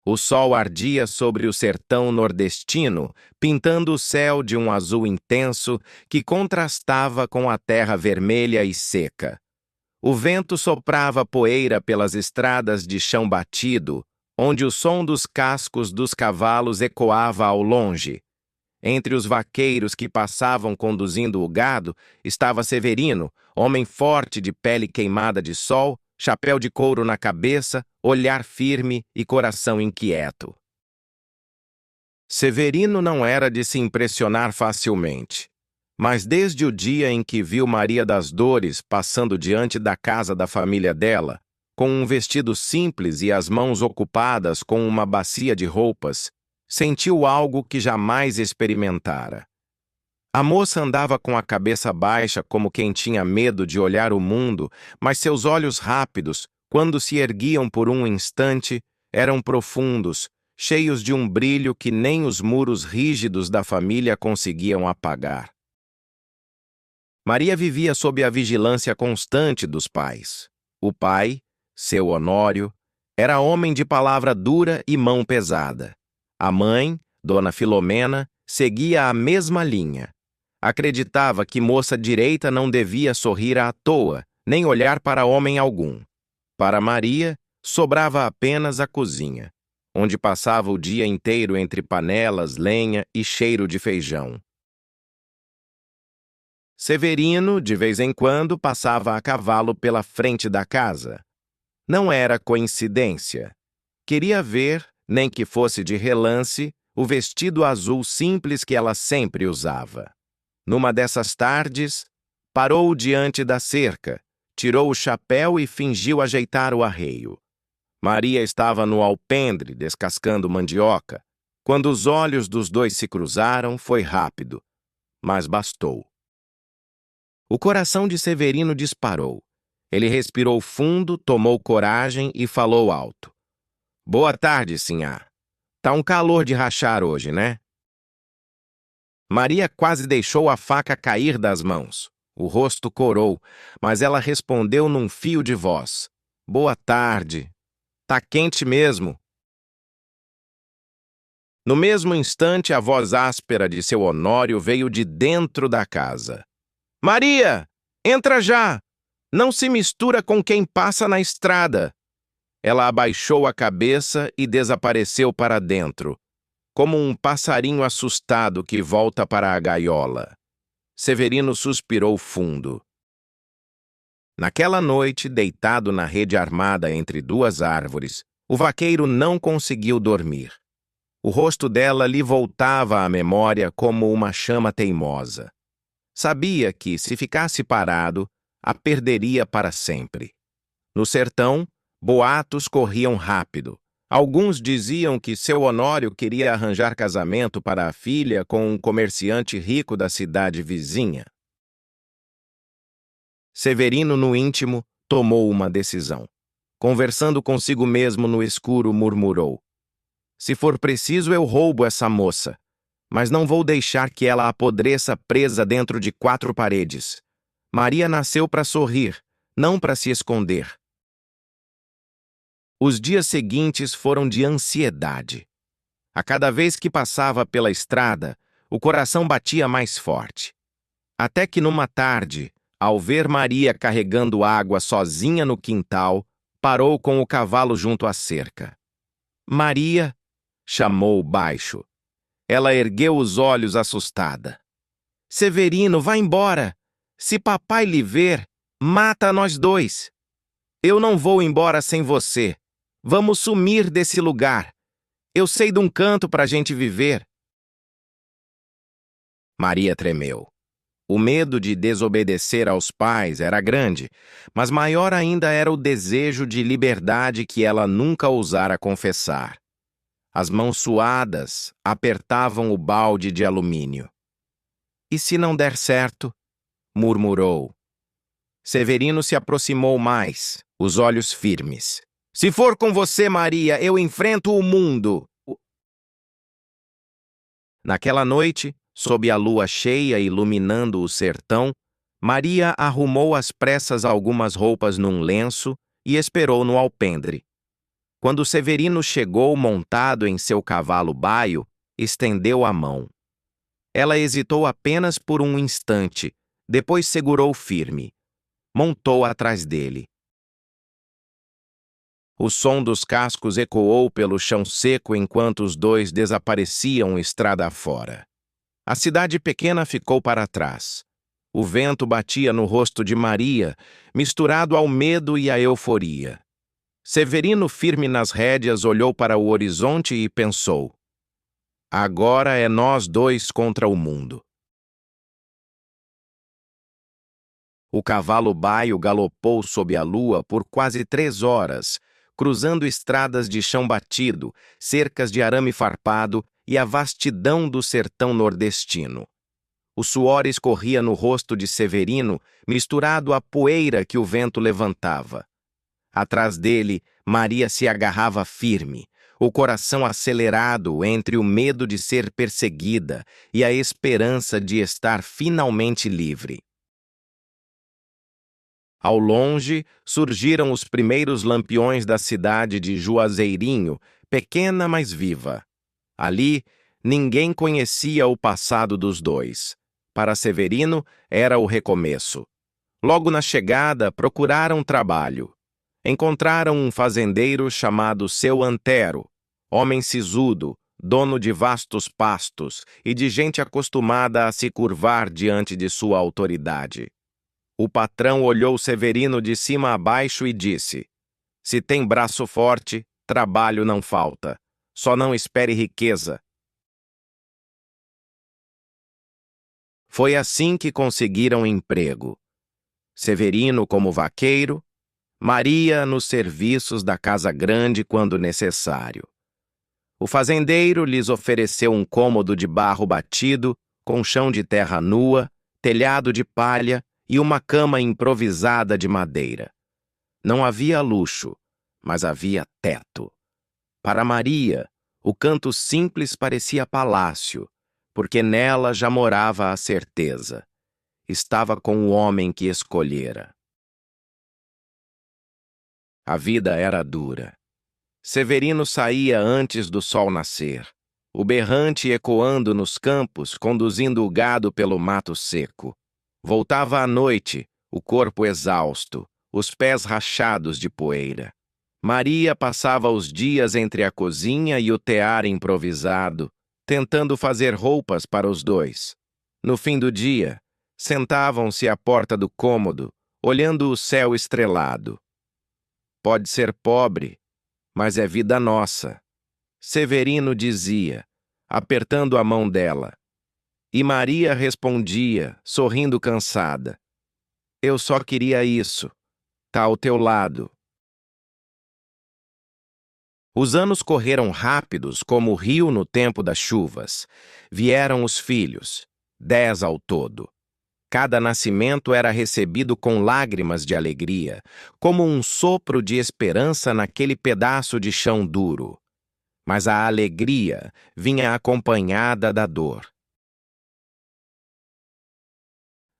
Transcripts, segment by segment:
O sol ardia sobre o sertão nordestino, pintando o céu de um azul intenso que contrastava com a terra vermelha e seca. O vento soprava poeira pelas estradas de chão batido, onde o som dos cascos dos cavalos ecoava ao longe. Entre os vaqueiros que passavam conduzindo o gado, estava Severino, homem forte de pele queimada de sol, chapéu de couro na cabeça, olhar firme e coração inquieto. Severino não era de se impressionar facilmente. Mas desde o dia em que viu Maria das Dores passando diante da casa da família dela, com um vestido simples e as mãos ocupadas com uma bacia de roupas, sentiu algo que jamais experimentara. A moça andava com a cabeça baixa como quem tinha medo de olhar o mundo, mas seus olhos rápidos, quando se erguiam por um instante, eram profundos, cheios de um brilho que nem os muros rígidos da família conseguiam apagar. Maria vivia sob a vigilância constante dos pais. O pai, seu Honório, era homem de palavra dura e mão pesada. A mãe, Dona Filomena, seguia a mesma linha. Acreditava que moça direita não devia sorrir à toa, nem olhar para homem algum. Para Maria, sobrava apenas a cozinha, onde passava o dia inteiro entre panelas, lenha e cheiro de feijão. Severino, de vez em quando, passava a cavalo pela frente da casa. Não era coincidência. Queria ver, nem que fosse de relance, o vestido azul simples que ela sempre usava. Numa dessas tardes, parou diante da cerca, tirou o chapéu e fingiu ajeitar o arreio. Maria estava no alpendre, descascando mandioca. Quando os olhos dos dois se cruzaram, foi rápido, mas bastou. O coração de Severino disparou. Ele respirou fundo, tomou coragem e falou alto. Boa tarde, sinhá. Tá um calor de rachar hoje, né? Maria quase deixou a faca cair das mãos. O rosto corou, mas ela respondeu num fio de voz. Boa tarde. Tá quente mesmo. No mesmo instante, a voz áspera de seu Honório veio de dentro da casa. Maria, entra já! Não se mistura com quem passa na estrada. Ela abaixou a cabeça e desapareceu para dentro, como um passarinho assustado que volta para a gaiola. Severino suspirou fundo. Naquela noite, deitado na rede armada entre duas árvores, o vaqueiro não conseguiu dormir. O rosto dela lhe voltava à memória como uma chama teimosa. Sabia que, se ficasse parado, a perderia para sempre. No sertão, boatos corriam rápido. Alguns diziam que seu Honório queria arranjar casamento para a filha com um comerciante rico da cidade vizinha. Severino, no íntimo, tomou uma decisão. Conversando consigo mesmo no escuro, murmurou. Se for preciso, eu roubo essa moça. Mas não vou deixar que ela apodreça presa dentro de 4 paredes. Maria nasceu para sorrir, não para se esconder. Os dias seguintes foram de ansiedade. A cada vez que passava pela estrada, o coração batia mais forte. Até que numa tarde, ao ver Maria carregando água sozinha no quintal, parou com o cavalo junto à cerca. Maria, chamou baixo. Ela ergueu os olhos assustada. Severino, vá embora! Se papai lhe ver, mata nós dois. Eu não vou embora sem você. Vamos sumir desse lugar. Eu sei de um canto para a gente viver. Maria tremeu. O medo de desobedecer aos pais era grande, mas maior ainda era o desejo de liberdade que ela nunca ousara confessar. As mãos suadas apertavam o balde de alumínio. E se não der certo? Murmurou. Severino se aproximou mais, os olhos firmes. Se for com você, Maria, eu enfrento o mundo. Naquela noite, sob a lua cheia iluminando o sertão, Maria arrumou às pressas algumas roupas num lenço e esperou no alpendre. Quando Severino chegou montado em seu cavalo baio, estendeu a mão. Ela hesitou apenas por um instante, depois segurou firme. Montou atrás dele. O som dos cascos ecoou pelo chão seco enquanto os dois desapareciam estrada afora. A cidade pequena ficou para trás. O vento batia no rosto de Maria, misturado ao medo e à euforia. Severino, firme nas rédeas, olhou para o horizonte e pensou: agora é nós dois contra o mundo. O cavalo baio galopou sob a lua por quase 3 horas, cruzando estradas de chão batido, cercas de arame farpado e a vastidão do sertão nordestino. O suor escorria no rosto de Severino, misturado à poeira que o vento levantava. Atrás dele, Maria se agarrava firme, o coração acelerado entre o medo de ser perseguida e a esperança de estar finalmente livre. Ao longe, surgiram os primeiros lampiões da cidade de Juazeirinho, pequena mas viva. Ali, ninguém conhecia o passado dos dois. Para Severino, era o recomeço. Logo na chegada, procuraram trabalho. Encontraram um fazendeiro chamado Seu Antero, homem sisudo, dono de vastos pastos e de gente acostumada a se curvar diante de sua autoridade. O patrão olhou Severino de cima a baixo e disse: se tem braço forte, trabalho não falta. Só não espere riqueza. Foi assim que conseguiram emprego. Severino como vaqueiro, Maria nos serviços da casa grande quando necessário. O fazendeiro lhes ofereceu um cômodo de barro batido, com chão de terra nua, telhado de palha e uma cama improvisada de madeira. Não havia luxo, mas havia teto. Para Maria, o canto simples parecia palácio, porque nela já morava a certeza. Estava com o homem que escolhera. A vida era dura. Severino saía antes do sol nascer, o berrante ecoando nos campos, conduzindo o gado pelo mato seco. Voltava à noite, o corpo exausto, os pés rachados de poeira. Maria passava os dias entre a cozinha e o tear improvisado, tentando fazer roupas para os dois. No fim do dia, sentavam-se à porta do cômodo, olhando o céu estrelado. Pode ser pobre, mas é vida nossa, Severino dizia, apertando a mão dela. E Maria respondia, sorrindo cansada: eu só queria isso, tá ao teu lado. Os anos correram rápidos como o rio no tempo das chuvas. Vieram os filhos, 10 ao todo. Cada nascimento era recebido com lágrimas de alegria, como um sopro de esperança naquele pedaço de chão duro. Mas a alegria vinha acompanhada da dor.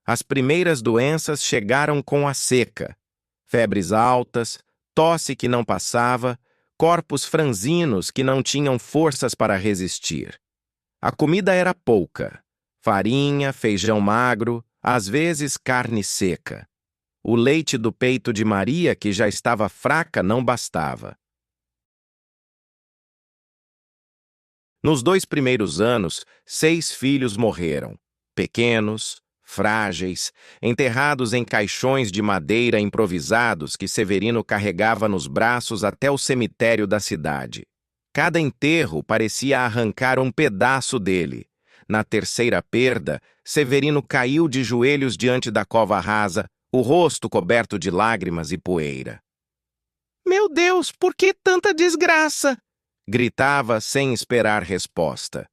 As primeiras doenças chegaram com a seca. Febres altas, tosse que não passava, corpos franzinos que não tinham forças para resistir. A comida era pouca. Farinha, feijão magro, às vezes carne seca. O leite do peito de Maria, que já estava fraca, não bastava. Nos 2 primeiros anos, 6 filhos morreram, pequenos, frágeis, enterrados em caixões de madeira improvisados que Severino carregava nos braços até o cemitério da cidade. Cada enterro parecia arrancar um pedaço dele. Na terceira perda, Severino caiu de joelhos diante da cova rasa, o rosto coberto de lágrimas e poeira. Meu Deus, por que tanta desgraça? Gritava sem esperar resposta.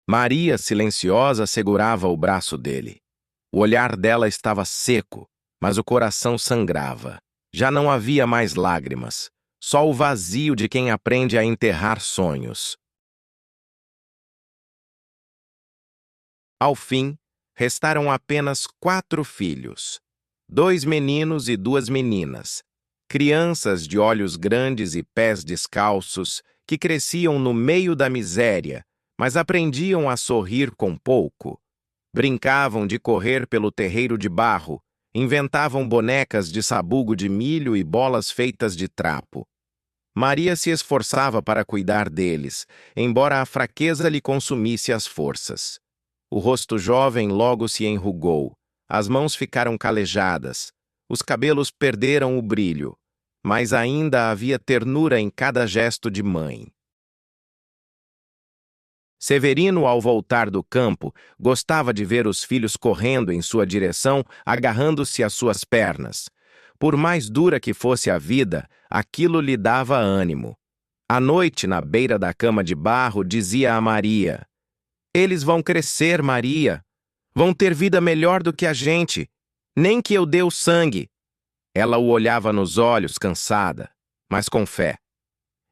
Maria, silenciosa, segurava o braço dele. O olhar dela estava seco, mas o coração sangrava. Já não havia mais lágrimas, só o vazio de quem aprende a enterrar sonhos. Ao fim, restaram apenas 4 filhos, 2 meninos e 2 meninas, crianças de olhos grandes e pés descalços, que cresciam no meio da miséria, mas aprendiam a sorrir com pouco. Brincavam de correr pelo terreiro de barro, inventavam bonecas de sabugo de milho e bolas feitas de trapo. Maria se esforçava para cuidar deles, embora a fraqueza lhe consumisse as forças. O rosto jovem logo se enrugou, as mãos ficaram calejadas, os cabelos perderam o brilho, mas ainda havia ternura em cada gesto de mãe. Severino, ao voltar do campo, gostava de ver os filhos correndo em sua direção, agarrando-se às suas pernas. Por mais dura que fosse a vida, aquilo lhe dava ânimo. À noite, na beira da cama de barro, dizia a Maria: "Eles vão crescer, Maria. Vão ter vida melhor do que a gente. Nem que eu dê o sangue." Ela o olhava nos olhos, cansada, mas com fé.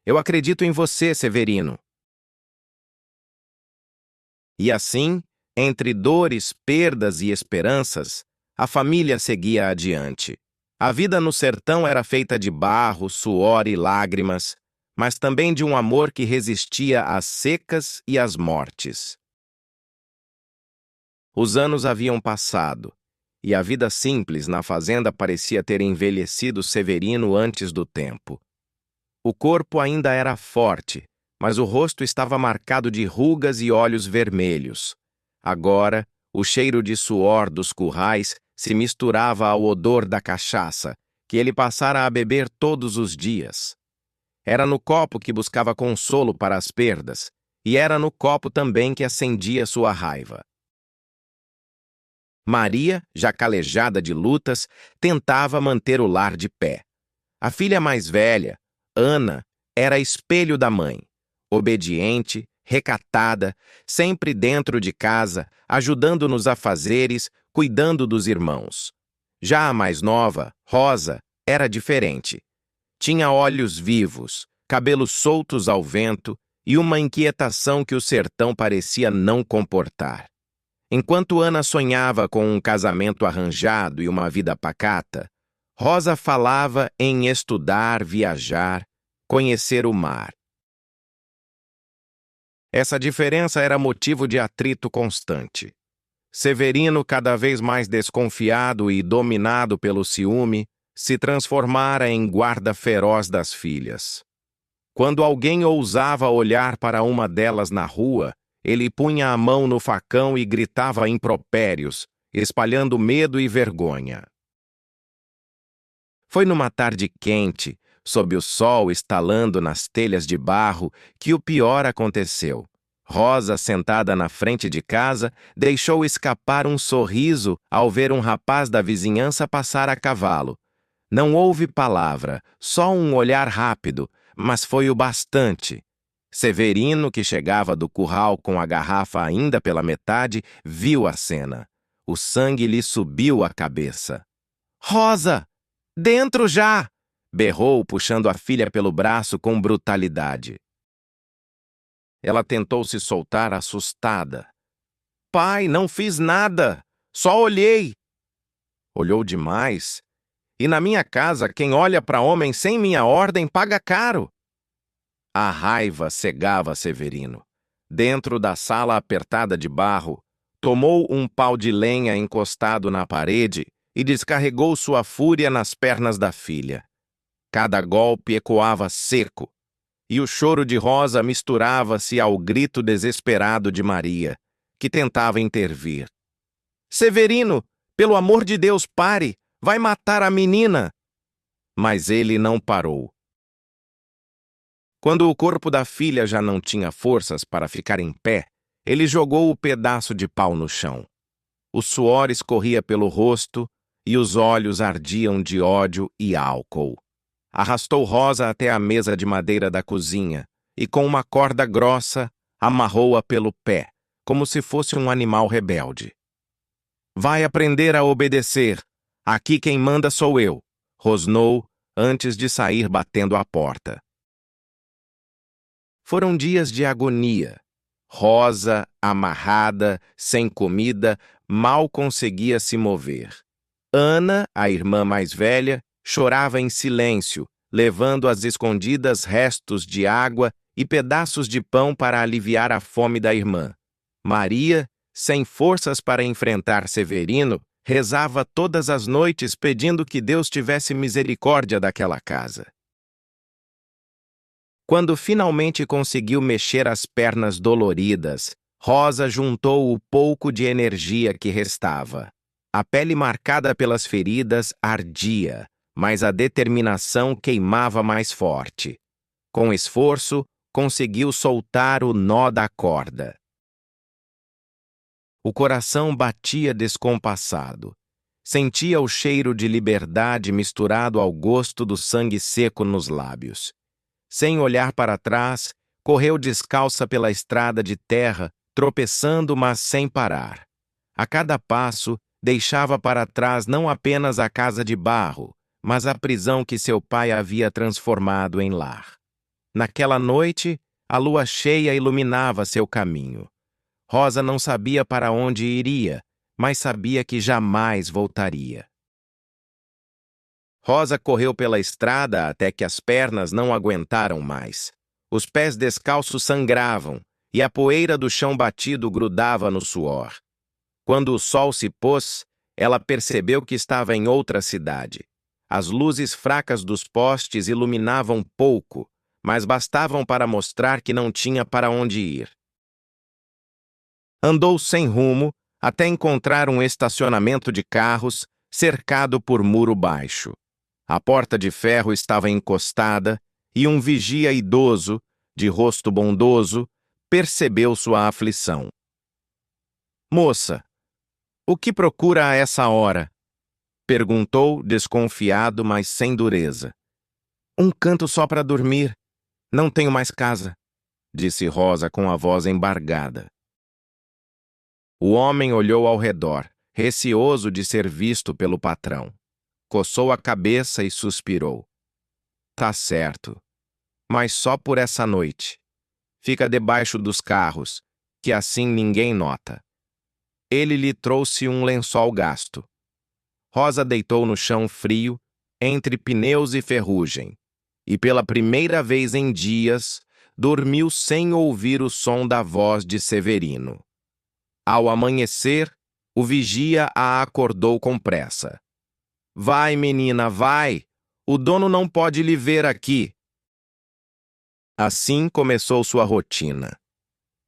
"Eu acredito em você, Severino." E assim, entre dores, perdas e esperanças, a família seguia adiante. A vida no sertão era feita de barro, suor e lágrimas, mas também de um amor que resistia às secas e às mortes. Os anos haviam passado, e a vida simples na fazenda parecia ter envelhecido Severino antes do tempo. O corpo ainda era forte, mas o rosto estava marcado de rugas e olhos vermelhos. Agora, o cheiro de suor dos currais se misturava ao odor da cachaça, que ele passara a beber todos os dias. Era no copo que buscava consolo para as perdas, e era no copo também que acendia sua raiva. Maria, já calejada de lutas, tentava manter o lar de pé. A filha mais velha, Ana, era espelho da mãe. Obediente, recatada, sempre dentro de casa, ajudando nos afazeres, cuidando dos irmãos. Já a mais nova, Rosa, era diferente. Tinha olhos vivos, cabelos soltos ao vento e uma inquietação que o sertão parecia não comportar. Enquanto Ana sonhava com um casamento arranjado e uma vida pacata, Rosa falava em estudar, viajar, conhecer o mar. Essa diferença era motivo de atrito constante. Severino, cada vez mais desconfiado e dominado pelo ciúme, se transformara em guarda feroz das filhas. Quando alguém ousava olhar para uma delas na rua, ele punha a mão no facão e gritava impropérios, espalhando medo e vergonha. Foi numa tarde quente, sob o sol estalando nas telhas de barro, que o pior aconteceu. Rosa, sentada na frente de casa, deixou escapar um sorriso ao ver um rapaz da vizinhança passar a cavalo. Não houve palavra, só um olhar rápido, mas foi o bastante. Severino, que chegava do curral com a garrafa ainda pela metade, viu a cena. O sangue lhe subiu à cabeça. "Rosa! Dentro já!" berrou, puxando a filha pelo braço com brutalidade. Ela tentou se soltar, assustada. "Pai, não fiz nada! Só olhei!" Olhou demais. E na minha casa, quem olha para homem sem minha ordem paga caro. A raiva cegava Severino. Dentro da sala apertada de barro, tomou um pau de lenha encostado na parede e descarregou sua fúria nas pernas da filha. Cada golpe ecoava seco, e o choro de Rosa misturava-se ao grito desesperado de Maria, que tentava intervir. "Severino, pelo amor de Deus, pare! Vai matar a menina!" Mas ele não parou. Quando o corpo da filha já não tinha forças para ficar em pé, ele jogou o pedaço de pau no chão. O suor escorria pelo rosto e os olhos ardiam de ódio e álcool. Arrastou Rosa até a mesa de madeira da cozinha e, com uma corda grossa, amarrou-a pelo pé, como se fosse um animal rebelde. "Vai aprender a obedecer. Aqui quem manda sou eu", rosnou antes de sair batendo à porta. Foram dias de agonia. Rosa, amarrada, sem comida, mal conseguia se mover. Ana, a irmã mais velha, Chorava em silêncio, levando às escondidas restos de água e pedaços de pão para aliviar a fome da irmã. Maria, sem forças para enfrentar Severino, rezava todas as noites pedindo que Deus tivesse misericórdia daquela casa. Quando finalmente conseguiu mexer as pernas doloridas, Rosa juntou o pouco de energia que restava. A pele marcada pelas feridas ardia, mas a determinação queimava mais forte. Com esforço, conseguiu soltar o nó da corda. O coração batia descompassado. Sentia o cheiro de liberdade misturado ao gosto do sangue seco nos lábios. Sem olhar para trás, correu descalça pela estrada de terra, tropeçando, mas sem parar. A cada passo, deixava para trás não apenas a casa de barro, mas a prisão que seu pai havia transformado em lar. Naquela noite, a lua cheia iluminava seu caminho. Rosa não sabia para onde iria, mas sabia que jamais voltaria. Rosa correu pela estrada até que as pernas não aguentaram mais. Os pés descalços sangravam, e a poeira do chão batido grudava no suor. Quando o sol se pôs, ela percebeu que estava em outra cidade. As luzes fracas dos postes iluminavam pouco, mas bastavam para mostrar que não tinha para onde ir. Andou sem rumo até encontrar um estacionamento de carros cercado por muro baixo. A porta de ferro estava encostada e um vigia idoso, de rosto bondoso, percebeu sua aflição. "Moça, o que procura a essa hora?" perguntou, desconfiado, mas sem dureza. "Um canto só para dormir. Não tenho mais casa", disse Rosa com a voz embargada. O homem olhou ao redor, receoso de ser visto pelo patrão. Coçou a cabeça e suspirou. "Tá certo, mas só por essa noite. Fica debaixo dos carros, que assim ninguém nota." Ele lhe trouxe um lençol gasto. Rosa deitou no chão frio, entre pneus e ferrugem, e pela primeira vez em dias, dormiu sem ouvir o som da voz de Severino. Ao amanhecer, o vigia a acordou com pressa. "Vai, menina, vai! O dono não pode lhe ver aqui." Assim começou sua rotina.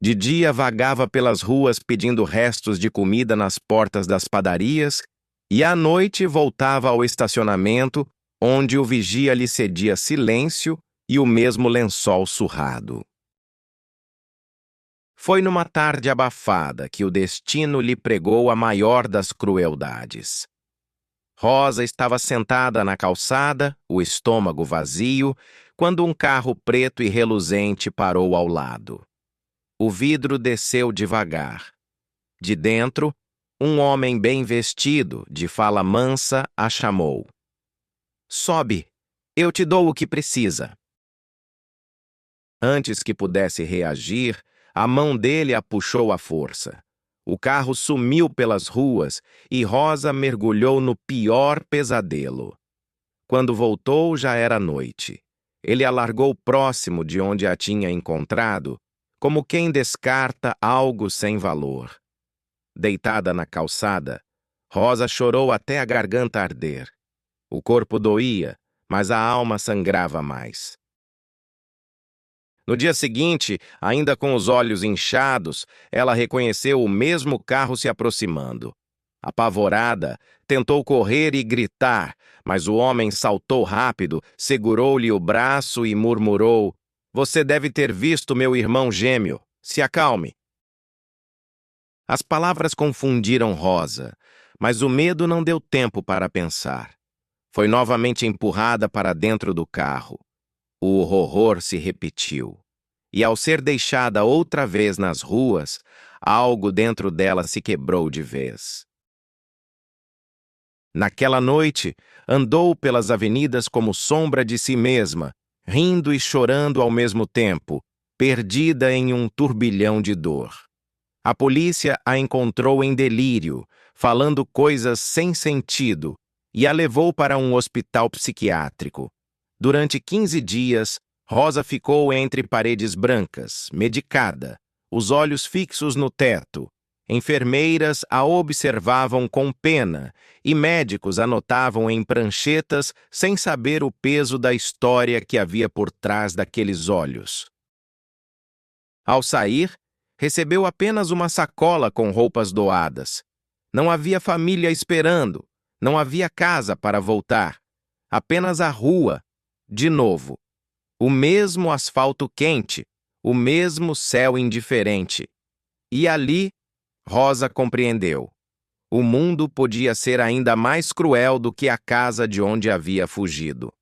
De dia vagava pelas ruas pedindo restos de comida nas portas das padarias e à noite voltava ao estacionamento, onde o vigia lhe cedia silêncio e o mesmo lençol surrado. Foi numa tarde abafada que o destino lhe pregou a maior das crueldades. Rosa estava sentada na calçada, o estômago vazio, quando um carro preto e reluzente parou ao lado. O vidro desceu devagar. De dentro, um homem bem vestido, de fala mansa, a chamou. "Sobe, eu te dou o que precisa." Antes que pudesse reagir, a mão dele a puxou à força. O carro sumiu pelas ruas e Rosa mergulhou no pior pesadelo. Quando voltou, já era noite. Ele a largou próximo de onde a tinha encontrado, como quem descarta algo sem valor. Deitada na calçada, Rosa chorou até a garganta arder. O corpo doía, mas a alma sangrava mais. No dia seguinte, ainda com os olhos inchados, ela reconheceu o mesmo carro se aproximando. Apavorada, tentou correr e gritar, mas o homem saltou rápido, segurou-lhe o braço e murmurou: "Você deve ter visto meu irmão gêmeo. Se acalme." As palavras confundiram Rosa, mas o medo não deu tempo para pensar. Foi novamente empurrada para dentro do carro. O horror se repetiu. E ao ser deixada outra vez nas ruas, algo dentro dela se quebrou de vez. Naquela noite, andou pelas avenidas como sombra de si mesma, rindo e chorando ao mesmo tempo, perdida em um turbilhão de dor. A polícia a encontrou em delírio, falando coisas sem sentido, e a levou para um hospital psiquiátrico. Durante 15 dias, Rosa ficou entre paredes brancas, medicada, os olhos fixos no teto. Enfermeiras a observavam com pena e médicos anotavam em pranchetas sem saber o peso da história que havia por trás daqueles olhos. Ao sair, recebeu apenas uma sacola com roupas doadas. Não havia família esperando, não havia casa para voltar. Apenas a rua, de novo. O mesmo asfalto quente, o mesmo céu indiferente. E ali, Rosa compreendeu. O mundo podia ser ainda mais cruel do que a casa de onde havia fugido.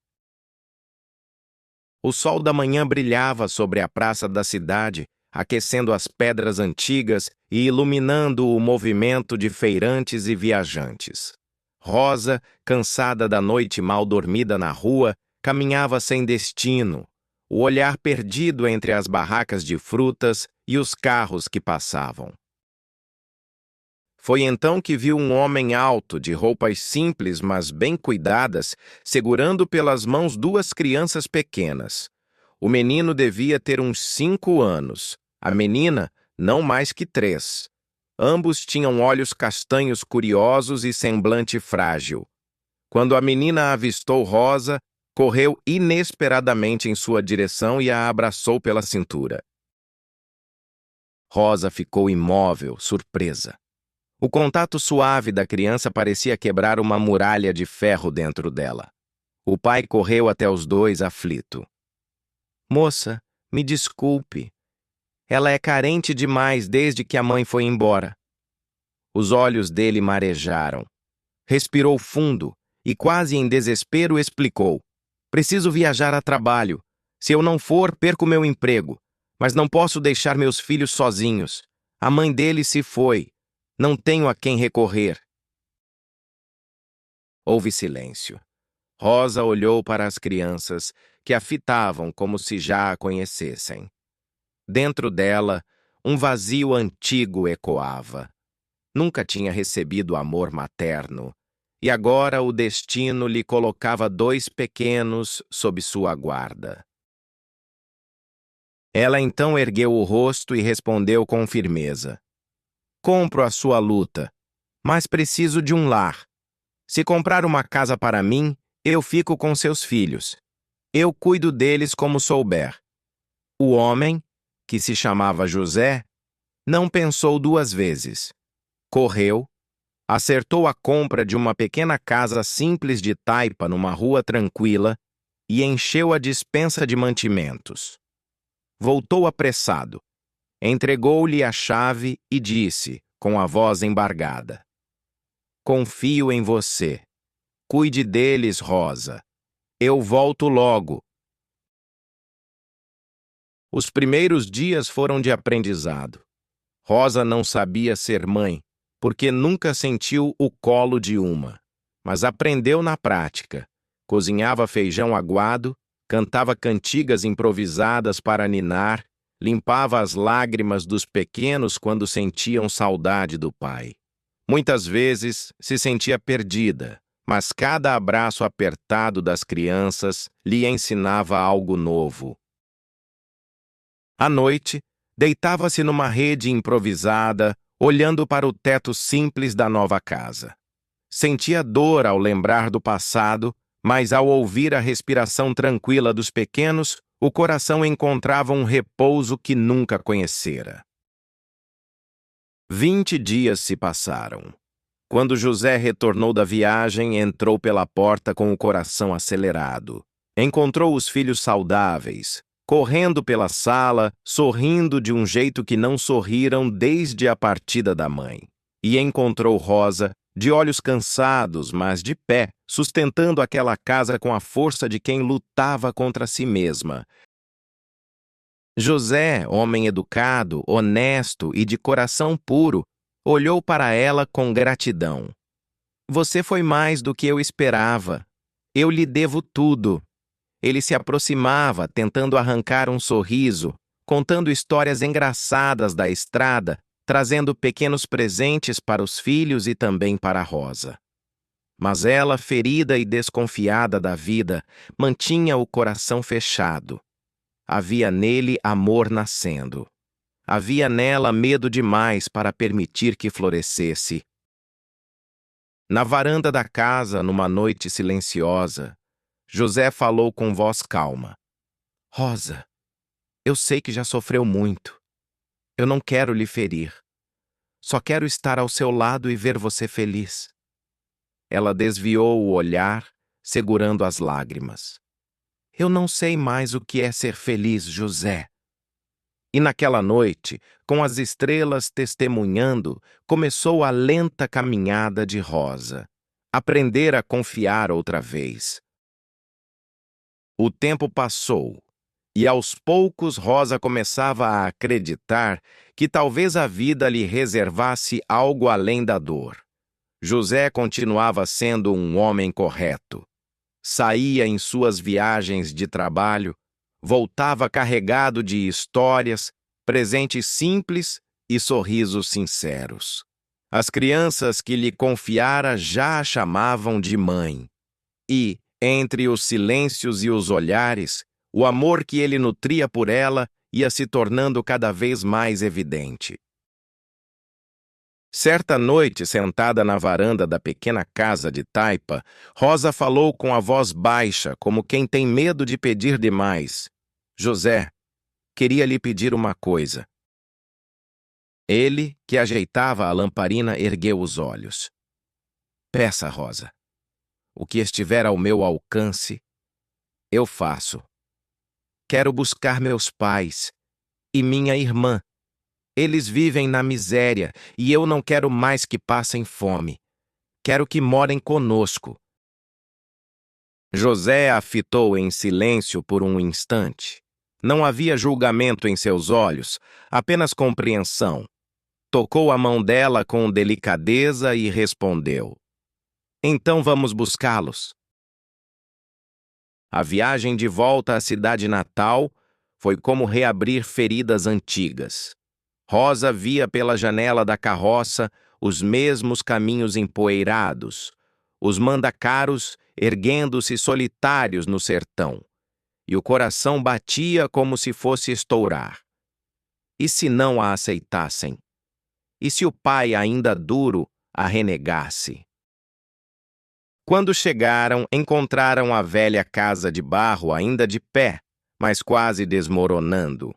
O sol da manhã brilhava sobre a praça da cidade, aquecendo as pedras antigas e iluminando o movimento de feirantes e viajantes. Rosa, cansada da noite mal dormida na rua, caminhava sem destino, o olhar perdido entre as barracas de frutas e os carros que passavam. Foi então que viu um homem alto, de roupas simples, mas bem cuidadas, segurando pelas mãos duas crianças pequenas. O menino devia ter uns 5 anos, a menina não mais que 3. Ambos tinham olhos castanhos curiosos e semblante frágil. Quando a menina avistou Rosa, correu inesperadamente em sua direção e a abraçou pela cintura. Rosa ficou imóvel, surpresa. O contato suave da criança parecia quebrar uma muralha de ferro dentro dela. O pai correu até os dois, aflito. Moça, me desculpe. Ela é carente demais desde que a mãe foi embora. Os olhos dele marejaram. Respirou fundo e, quase em desespero, explicou. Preciso viajar a trabalho. Se eu não for, perco meu emprego. Mas não posso deixar meus filhos sozinhos. A mãe deles se foi. Não tenho a quem recorrer. Houve silêncio. Rosa olhou para as crianças, que a fitavam como se já a conhecessem. Dentro dela, um vazio antigo ecoava. Nunca tinha recebido amor materno, e agora o destino lhe colocava 2 pequenos sob sua guarda. Ela então ergueu o rosto e respondeu com firmeza. Compro a sua luta, mas preciso de um lar. Se comprar uma casa para mim, eu fico com seus filhos. Eu cuido deles como souber. O homem, que se chamava José, não pensou 2 vezes. Correu, acertou a compra de uma pequena casa simples de taipa numa rua tranquila e encheu a despensa de mantimentos. Voltou apressado. Entregou-lhe a chave e disse, com a voz embargada. Confio em você. Cuide deles, Rosa. Eu volto logo. Os primeiros dias foram de aprendizado. Rosa não sabia ser mãe, porque nunca sentiu o colo de uma, mas aprendeu na prática. Cozinhava feijão aguado, cantava cantigas improvisadas para ninar, limpava as lágrimas dos pequenos quando sentiam saudade do pai. Muitas vezes se sentia perdida, mas cada abraço apertado das crianças lhe ensinava algo novo. À noite, deitava-se numa rede improvisada, olhando para o teto simples da nova casa. Sentia dor ao lembrar do passado, mas ao ouvir a respiração tranquila dos pequenos, o coração encontrava um repouso que nunca conhecera. 20 dias se passaram. Quando José retornou da viagem, entrou pela porta com o coração acelerado. Encontrou os filhos saudáveis, correndo pela sala, sorrindo de um jeito que não sorriram desde a partida da mãe. E encontrou Rosa, de olhos cansados, mas de pé, sustentando aquela casa com a força de quem lutava contra si mesma. José, homem educado, honesto e de coração puro, olhou para ela com gratidão. Você foi mais do que eu esperava. Eu lhe devo tudo. Ele se aproximava, tentando arrancar um sorriso, contando histórias engraçadas da estrada, trazendo pequenos presentes para os filhos e também para Rosa. Mas ela, ferida e desconfiada da vida, mantinha o coração fechado. Havia nele amor nascendo. Havia nela medo demais para permitir que florescesse. Na varanda da casa, numa noite silenciosa, José falou com voz calma. Rosa, eu sei que já sofreu muito. Eu não quero lhe ferir. Só quero estar ao seu lado e ver você feliz. Ela desviou o olhar, segurando as lágrimas. Eu não sei mais o que é ser feliz, José. E naquela noite, com as estrelas testemunhando, começou a lenta caminhada de Rosa. Aprender a confiar outra vez. O tempo passou, e aos poucos Rosa começava a acreditar que talvez a vida lhe reservasse algo além da dor. José continuava sendo um homem correto. Saía em suas viagens de trabalho, voltava carregado de histórias, presentes simples e sorrisos sinceros. As crianças que lhe confiara já a chamavam de mãe. E, entre os silêncios e os olhares, o amor que ele nutria por ela ia se tornando cada vez mais evidente. Certa noite, sentada na varanda da pequena casa de taipa, Rosa falou com a voz baixa, como quem tem medo de pedir demais. José, queria lhe pedir uma coisa. Ele, que ajeitava a lamparina, ergueu os olhos. Peça, Rosa. O que estiver ao meu alcance, eu faço. Quero buscar meus pais e minha irmã. Eles vivem na miséria e eu não quero mais que passem fome. Quero que morem conosco. José a fitou em silêncio por um instante. Não havia julgamento em seus olhos, apenas compreensão. Tocou a mão dela com delicadeza e respondeu. Então vamos buscá-los. A viagem de volta à cidade natal foi como reabrir feridas antigas. Rosa via pela janela da carroça os mesmos caminhos empoeirados, os mandacaros erguendo-se solitários no sertão, e o coração batia como se fosse estourar. E se não a aceitassem? E se o pai, ainda duro, a renegasse? Quando chegaram, encontraram a velha casa de barro ainda de pé, mas quase desmoronando.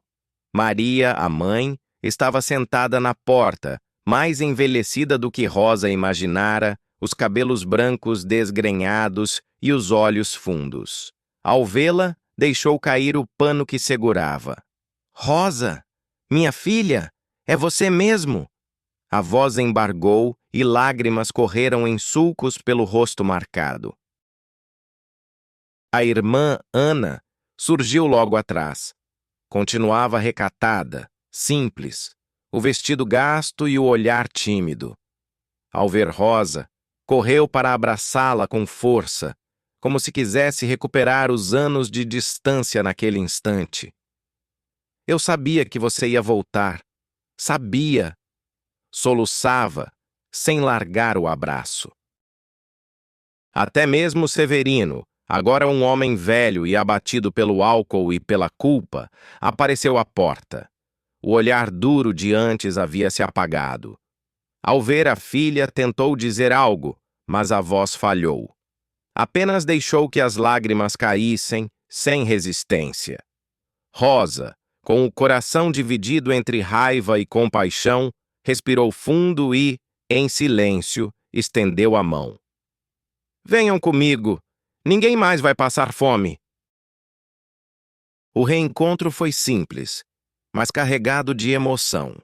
Maria, a mãe, estava sentada na porta, mais envelhecida do que Rosa imaginara, os cabelos brancos desgrenhados e os olhos fundos. Ao vê-la, deixou cair o pano que segurava. Rosa, minha filha, é você mesmo! A voz embargou e lágrimas correram em sulcos pelo rosto marcado. A irmã, Ana, surgiu logo atrás. Continuava recatada, simples, o vestido gasto e o olhar tímido. Ao ver Rosa, correu para abraçá-la com força, como se quisesse recuperar os anos de distância naquele instante. Eu sabia que você ia voltar. Sabia. Soluçava, sem largar o abraço. Até mesmo Severino, agora um homem velho e abatido pelo álcool e pela culpa, apareceu à porta. O olhar duro de antes havia se apagado. Ao ver a filha, tentou dizer algo, mas a voz falhou. Apenas deixou que as lágrimas caíssem, sem resistência. Rosa, com o coração dividido entre raiva e compaixão, respirou fundo e, em silêncio, estendeu a mão. Venham comigo. Ninguém mais vai passar fome. O reencontro foi simples, mas carregado de emoção.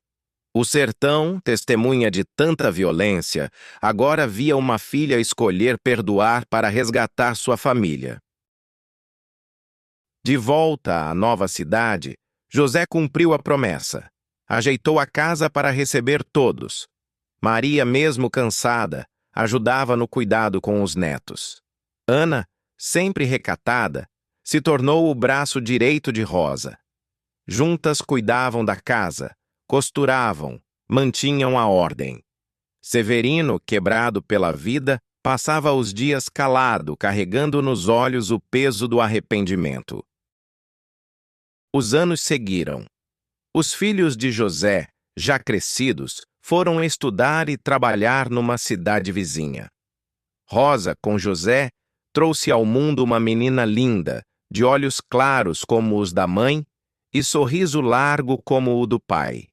O sertão, testemunha de tanta violência, agora via uma filha escolher perdoar para resgatar sua família. De volta à nova cidade, José cumpriu a promessa. Ajeitou a casa para receber todos. Maria, mesmo cansada, ajudava no cuidado com os netos. Ana, sempre recatada, se tornou o braço direito de Rosa. Juntas cuidavam da casa, costuravam, mantinham a ordem. Severino, quebrado pela vida, Passava os dias calado, carregando nos olhos o peso do arrependimento. Os anos seguiram. Os filhos de José, já crescidos, foram estudar e trabalhar numa cidade vizinha. Rosa, com José, trouxe ao mundo uma menina linda, de olhos claros como os da mãe e sorriso largo como o do pai.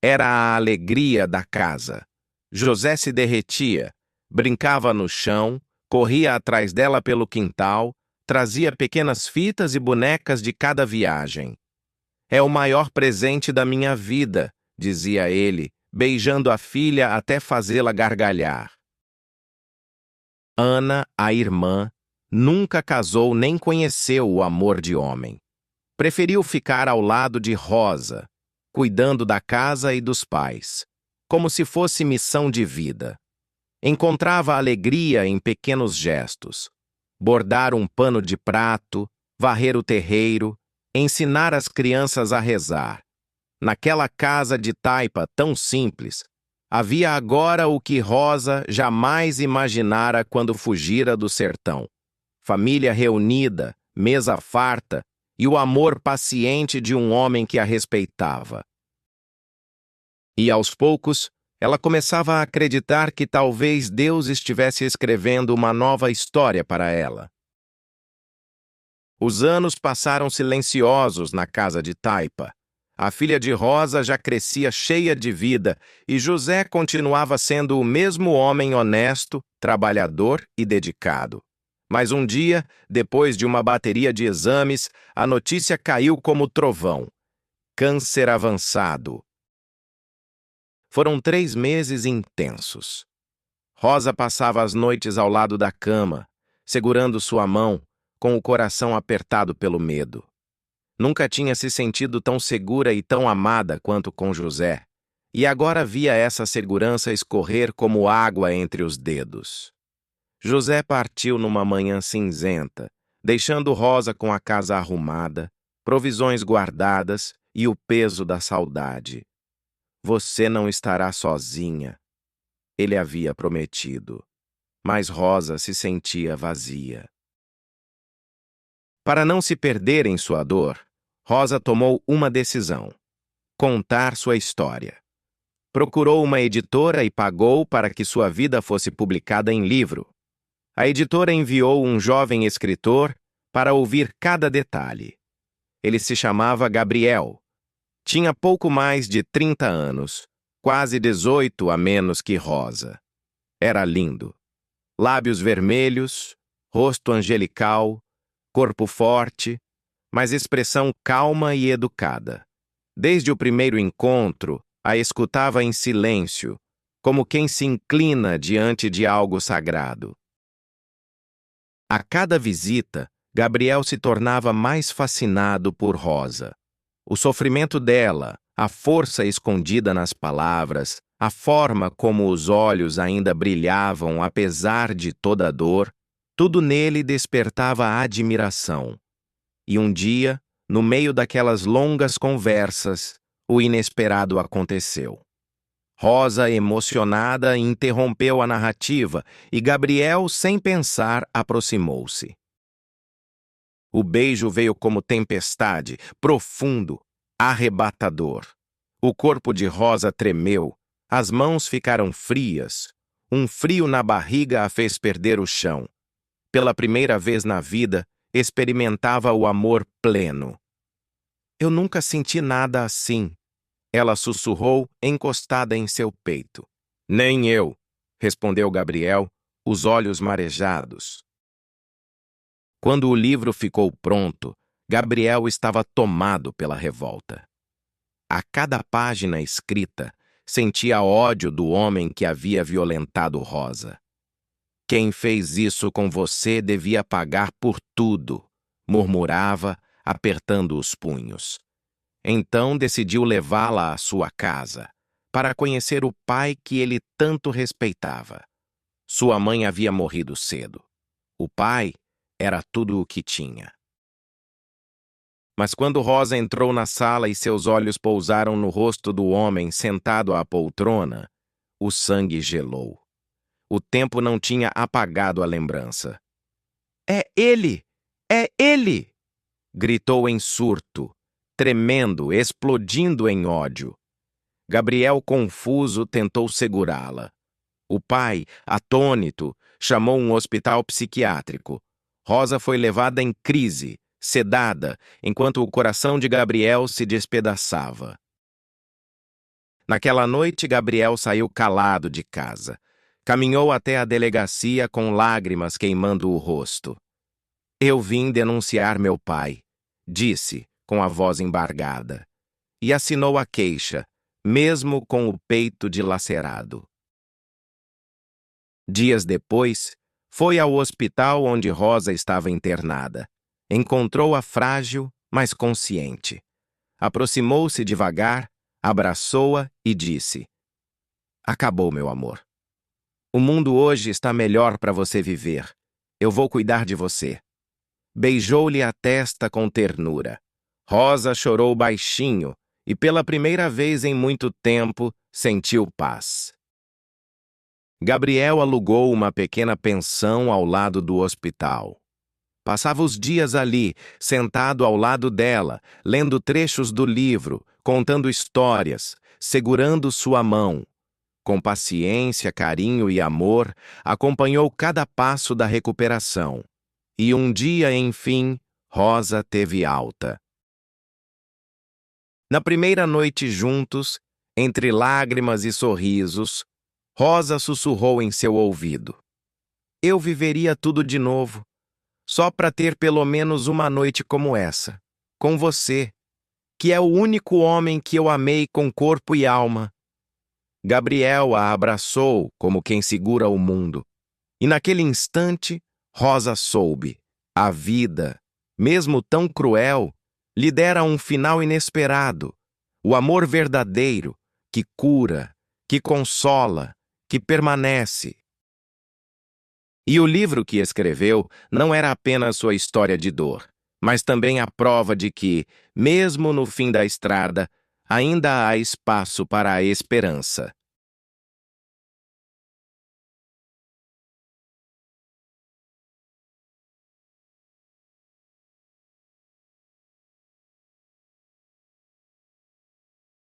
Era a alegria da casa. José se derretia, brincava no chão, corria atrás dela pelo quintal, trazia pequenas fitas e bonecas de cada viagem. "É o maior presente da minha vida", dizia ele, beijando a filha até fazê-la gargalhar. Ana, a irmã, nunca casou nem conheceu o amor de homem. Preferiu ficar ao lado de Rosa, cuidando da casa e dos pais, como se fosse missão de vida. Encontrava alegria em pequenos gestos: bordar um pano de prato, varrer o terreiro, ensinar as crianças a rezar. Naquela casa de taipa tão simples, havia agora o que Rosa jamais imaginara quando fugira do sertão: família reunida, mesa farta e o amor paciente de um homem que a respeitava. E aos poucos, ela começava a acreditar que talvez Deus estivesse escrevendo uma nova história para ela. Os anos passaram silenciosos na casa de taipa. A filha de Rosa já crescia cheia de vida e José continuava sendo o mesmo homem honesto, trabalhador e dedicado. Mas um dia, depois de uma bateria de exames, a notícia caiu como trovão: câncer avançado. Foram 3 meses intensos. Rosa passava as noites ao lado da cama, segurando sua mão, com o coração apertado pelo medo. Nunca tinha se sentido tão segura e tão amada quanto com José, e agora via essa segurança escorrer como água entre os dedos. José partiu numa manhã cinzenta, deixando Rosa com a casa arrumada, provisões guardadas e o peso da saudade. "Você não estará sozinha", ele havia prometido. Mas Rosa se sentia vazia. Para não se perder em sua dor, Rosa tomou uma decisão: contar sua história. Procurou uma editora e pagou para que sua vida fosse publicada em livro. A editora enviou um jovem escritor para ouvir cada detalhe. Ele se chamava Gabriel. Tinha pouco mais de 30 anos, quase 18 a menos que Rosa. Era lindo. Lábios vermelhos, rosto angelical, corpo forte, mas expressão calma e educada. Desde o primeiro encontro, a escutava em silêncio, como quem se inclina diante de algo sagrado. A cada visita, Gabriel se tornava mais fascinado por Rosa. O sofrimento dela, a força escondida nas palavras, a forma como os olhos ainda brilhavam apesar de toda a dor, tudo nele despertava admiração. E um dia, no meio daquelas longas conversas, o inesperado aconteceu. Rosa, emocionada, interrompeu a narrativa e Gabriel, sem pensar, aproximou-se. O beijo veio como tempestade, profundo, arrebatador. O corpo de Rosa tremeu, as mãos ficaram frias, um frio na barriga a fez perder o chão. Pela primeira vez na vida, experimentava o amor pleno. "Eu nunca senti nada assim", ela sussurrou, encostada em seu peito. "Nem eu", respondeu Gabriel, os olhos marejados. Quando o livro ficou pronto, Gabriel estava tomado pela revolta. A cada página escrita, sentia ódio do homem que havia violentado Rosa. "Quem fez isso com você devia pagar por tudo", murmurava, apertando os punhos. Então decidiu levá-la à sua casa, para conhecer o pai que ele tanto respeitava. Sua mãe havia morrido cedo. O pai era tudo o que tinha. Mas quando Rosa entrou na sala e seus olhos pousaram no rosto do homem sentado à poltrona, o sangue gelou. o tempo não tinha apagado a lembrança. "É ele! É ele!" gritou em surto, tremendo, explodindo em ódio. Gabriel, confuso, tentou segurá-la. O pai, atônito, chamou um hospital psiquiátrico. Rosa foi levada em crise, sedada, enquanto o coração de Gabriel se despedaçava. Naquela noite, Gabriel saiu calado de casa. Caminhou até a delegacia com lágrimas queimando o rosto. "Eu vim denunciar meu pai", disse, com a voz embargada. E assinou a queixa, mesmo com o peito dilacerado. Dias depois, foi ao hospital onde Rosa estava internada. Encontrou-a frágil, mas consciente. Aproximou-se devagar, abraçou-a e disse: "Acabou, meu amor. O mundo hoje está melhor para você viver. Eu vou cuidar de você." Beijou-lhe a testa com ternura. Rosa chorou baixinho e, pela primeira vez em muito tempo, sentiu paz. Gabriel alugou uma pequena pensão ao lado do hospital. Passava os dias ali, sentado ao lado dela, lendo trechos do livro, contando histórias, segurando sua mão. Com paciência, carinho e amor, acompanhou cada passo da recuperação. E um dia, enfim, Rosa teve alta. Na primeira noite juntos, entre lágrimas e sorrisos, Rosa sussurrou em seu ouvido: "Eu viveria tudo de novo, só para ter pelo menos uma noite como essa, com você, que é o único homem que eu amei com corpo e alma." Gabriel a abraçou como quem segura o mundo. E naquele instante, Rosa soube: a vida, mesmo tão cruel, lhe dera um final inesperado. O amor verdadeiro, que cura, que consola, que permanece. E o livro que escreveu não era apenas sua história de dor, mas também a prova de que, mesmo no fim da estrada, ainda há espaço para a esperança.